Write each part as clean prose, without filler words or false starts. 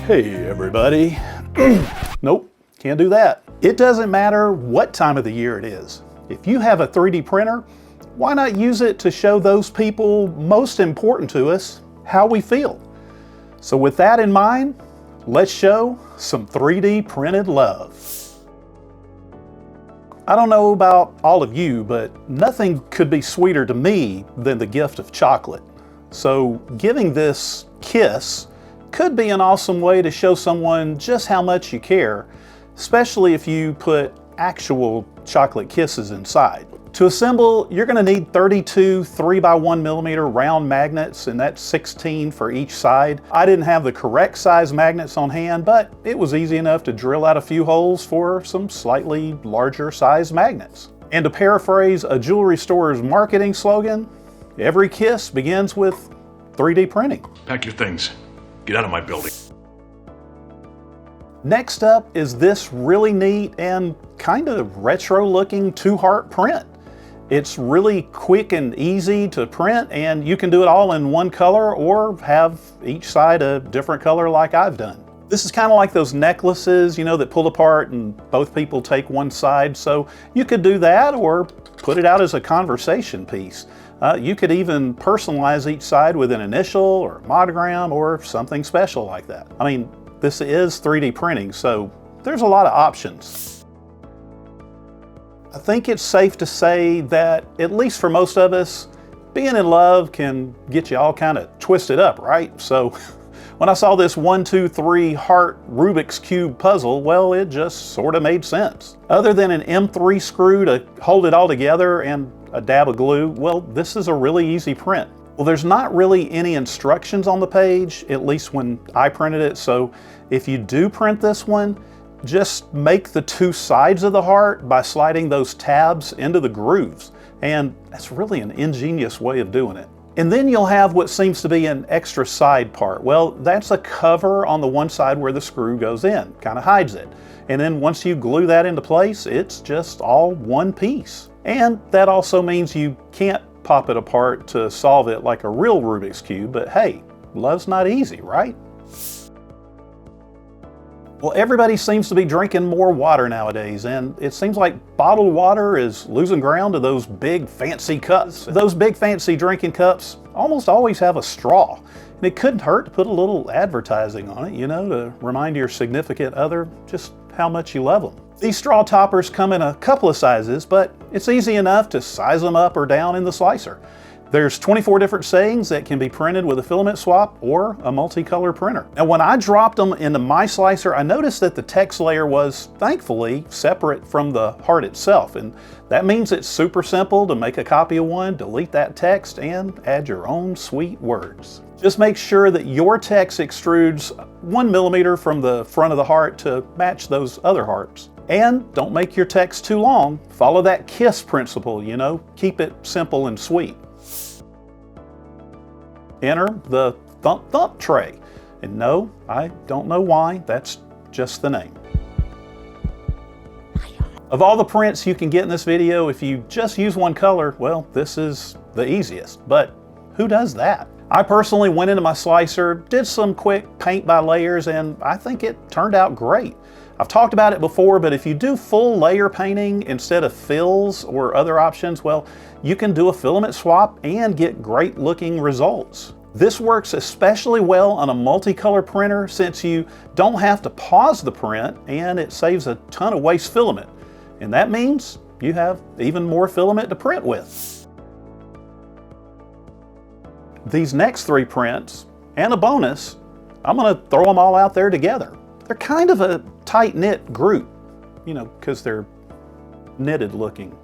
Hey everybody. Nope, can't do that. It doesn't matter what time of the year it is. If you have a 3D printer, why not use it to show those people most important to us how we feel? So with that in mind, let's show some 3D printed love. I don't know about all of you, but nothing could be sweeter to me than the gift of chocolate. So giving this kiss could be an awesome way to show someone just how much you care, especially if you put actual chocolate kisses inside. To assemble, you're going to need 32 3x1mm round magnets, and that's 16 for each side. I didn't have the correct size magnets on hand, but it was easy enough to drill out a few holes for some slightly larger size magnets. And to paraphrase a jewelry store's marketing slogan, every kiss begins with 3D printing. Pack your things. Get out of my building. Next up is this really neat and kind of retro looking 2-heart print. It's really quick and easy to print, and you can do it all in one color or have each side a different color like I've done. This is kind of like those necklaces, you know, that pull apart and both people take one side. So you could do that or put it out as a conversation piece. You could even personalize each side with an initial or monogram or something special like that. I mean, this is 3D printing, so there's a lot of options. I think it's safe to say that, at least for most of us, being in love can get you all kind of twisted up, right? So when I saw this 1, 2, 3 heart Rubik's Cube puzzle, well, it just sort of made sense. Other than an M3 screw to hold it all together and a dab of glue, well, this is a really easy print. Well, there's not really any instructions on the page, at least when I printed it, so if you do print this one, just make the 2 sides of the heart by sliding those tabs into the grooves, and that's really an ingenious way of doing it. And then you'll have what seems to be an extra side part. Well, that's a cover on the one side where the screw goes in, kind of hides it. And then once you glue that into place, it's just all one piece. And that also means you can't pop it apart to solve it like a real Rubik's Cube, but hey, love's not easy, right? Well, everybody seems to be drinking more water nowadays, and it seems like bottled water is losing ground to those big fancy cups. Those big fancy drinking cups almost always have a straw, and it couldn't hurt to put a little advertising on it, you know, to remind your significant other just how much you love them. These straw toppers come in a couple of sizes, but it's easy enough to size them up or down in the slicer. There's 24 different sayings that can be printed with a filament swap or a multicolor printer. Now, when I dropped them into my slicer, I noticed that the text layer was, thankfully, separate from the heart itself. And that means it's super simple to make a copy of one, delete that text, and add your own sweet words. Just make sure that your text extrudes 1mm from the front of the heart to match those other hearts. And don't make your text too long. Follow that KISS principle, you know, keep it simple and sweet. Enter the Thump-Thump Tray. And no, I don't know why, that's just the name. Of all the prints you can get in this video, if you just use one color, well, this is the easiest, but who does that? I personally went into my slicer, did some quick paint by layers, and I think it turned out great. I've talked about it before, but if you do full layer painting instead of fills or other options, well, you can do a filament swap and get great looking results. This works especially well on a multicolor printer since you don't have to pause the print, and it saves a ton of waste filament. And that means you have even more filament to print with. These next 3 prints, and a bonus, I'm gonna throw them all out there together. They're kind of a tight-knit group, you know, because they're knitted looking.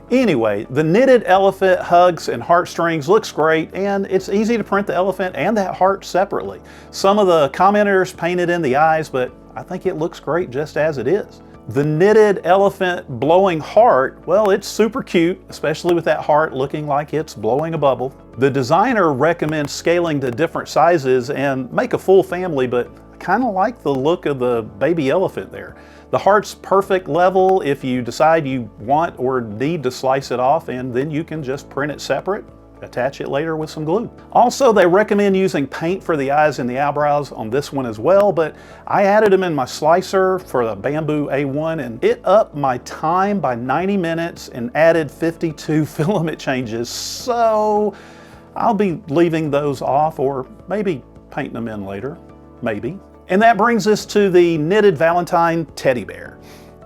Anyway, the knitted elephant hugs and heartstrings looks great, and it's easy to print the elephant and that heart separately. Some of the commenters painted in the eyes, but I think it looks great just as it is. The knitted elephant blowing heart, well, it's super cute, especially with that heart looking like it's blowing a bubble. The designer recommends scaling to different sizes and make a full family, but I kind of like the look of the baby elephant there. The heart's perfect level if you decide you want or need to slice it off, and then you can just print it separate. attach it later with some glue. Also, they recommend using paint for the eyes and the eyebrows on this one as well, but I added them in my slicer for the Bamboo A1 and it upped my time by 90 minutes and added 52 filament changes. So I'll be leaving those off or maybe painting them in later, maybe. And that brings us to the knitted Valentine teddy bear.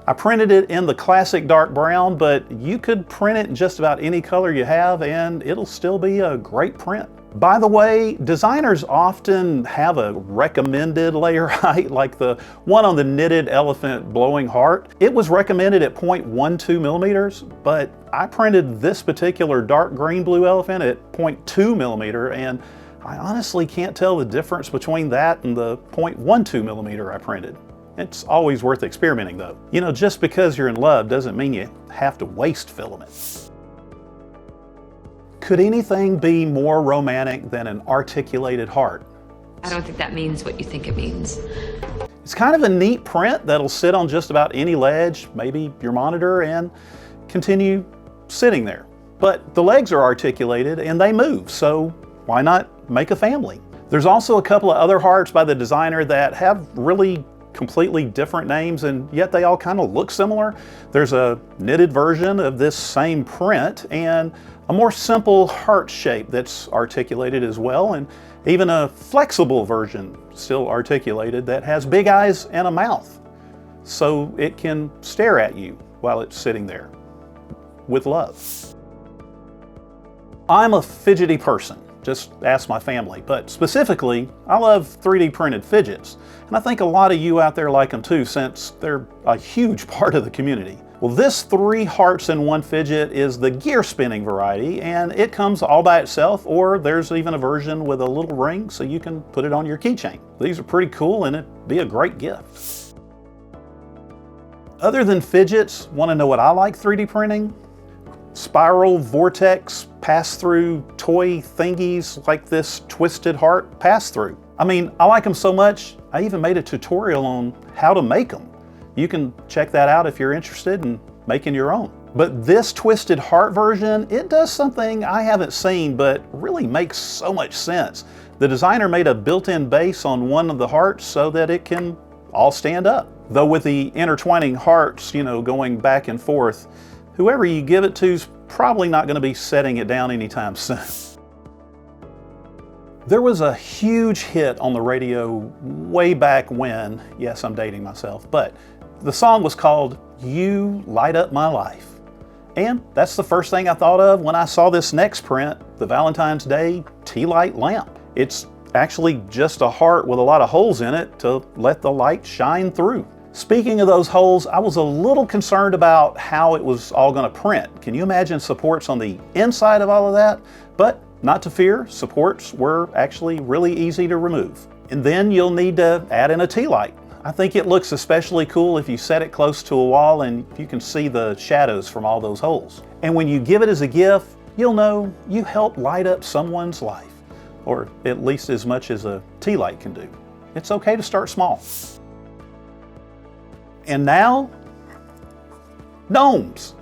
I printed it in the classic dark brown, but you could print it in just about any color you have and it'll still be a great print. By the way, designers often have a recommended layer height, like the one on the knitted elephant blowing heart. It was recommended at 0.12 millimeters, but I printed this particular dark green blue elephant at 0.2 millimeter, and I honestly can't tell the difference between that and the 0.12 millimeter I printed. It's always worth experimenting though. You know, just because you're in love doesn't mean you have to waste filament. Could anything be more romantic than an articulated heart? I don't think that means what you think it means. It's kind of a neat print that'll sit on just about any ledge, maybe your monitor, and continue sitting there. But the legs are articulated and they move, so why not make a family? There's also a couple of other hearts by the designer that have really completely different names, and yet they all kind of look similar. There's a knitted version of this same print and a more simple heart shape that's articulated as well, and even a flexible version still articulated that has big eyes and a mouth so it can stare at you while it's sitting there with love. I'm a fidgety person. Just ask my family, but specifically, I love 3D printed fidgets. And I think a lot of you out there like them too, since they're a huge part of the community. Well, this 3 hearts in 1 fidget is the gear spinning variety, and it comes all by itself, or there's even a version with a little ring so you can put it on your keychain. These are pretty cool and it'd be a great gift. Other than fidgets, want to know what I like 3D printing? Spiral, vortex, pass-through toy thingies like this twisted heart pass-through. I mean, I like them so much, I even made a tutorial on how to make them. You can check that out if you're interested in making your own. But this twisted heart version, it does something I haven't seen, but really makes so much sense. The designer made a built-in base on one of the hearts so that it can all stand up. Though with the intertwining hearts, you know, going back and forth, whoever you give it to is probably not going to be setting it down anytime soon. There was a huge hit on the radio way back when, yes, I'm dating myself, but the song was called You Light Up My Life. And that's the first thing I thought of when I saw this next print, the Valentine's Day Tealight lamp. It's actually just a heart with a lot of holes in it to let the light shine through. Speaking of those holes, I was a little concerned about how it was all going to print. Can you imagine supports on the inside of all of that? But not to fear, supports were actually really easy to remove. And then you'll need to add in a Tealight. I think it looks especially cool if you set it close to a wall and you can see the shadows from all those holes. And when you give it as a gift, you'll know you helped light up someone's life, or at least as much as a Tealight can do. It's okay to start small. And now, gnomes.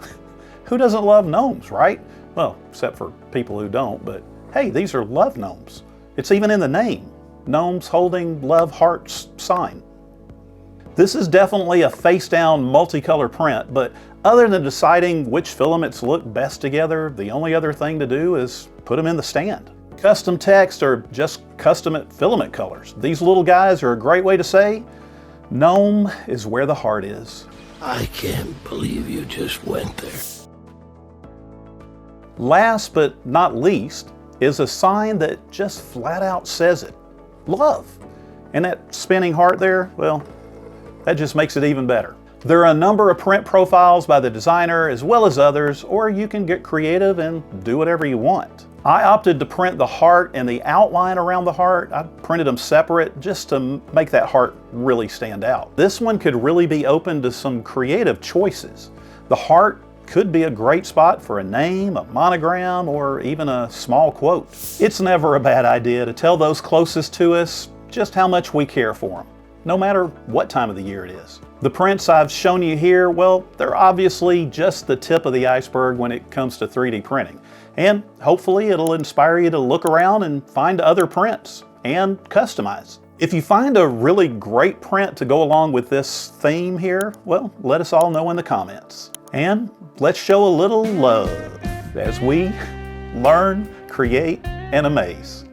Who doesn't love gnomes, right? Well, except for people who don't, but hey, these are love gnomes. It's even in the name, gnomes holding love hearts sign. This is definitely a face-down multicolor print, but other than deciding which filaments look best together, the only other thing to do is put them in the stand. Custom text or just custom filament colors. These little guys are a great way to say, Gnome is where the heart is. I can't believe you just went there. Last but not least is a sign that just flat out says it. Love. And that spinning heart there, well, that just makes it even better. There are a number of print profiles by the designer as well as others, or you can get creative and do whatever you want. I opted to print the heart and the outline around the heart. I printed them separate just to make that heart really stand out. This one could really be open to some creative choices. The heart could be a great spot for a name, a monogram, or even a small quote. It's never a bad idea to tell those closest to us just how much we care for them, no matter what time of the year it is. The prints I've shown you here, well, they're obviously just the tip of the iceberg when it comes to 3D printing. And hopefully it'll inspire you to look around and find other prints and customize. If you find a really great print to go along with this theme here, well, let us all know in the comments. And let's show a little love as we learn, create, and amaze.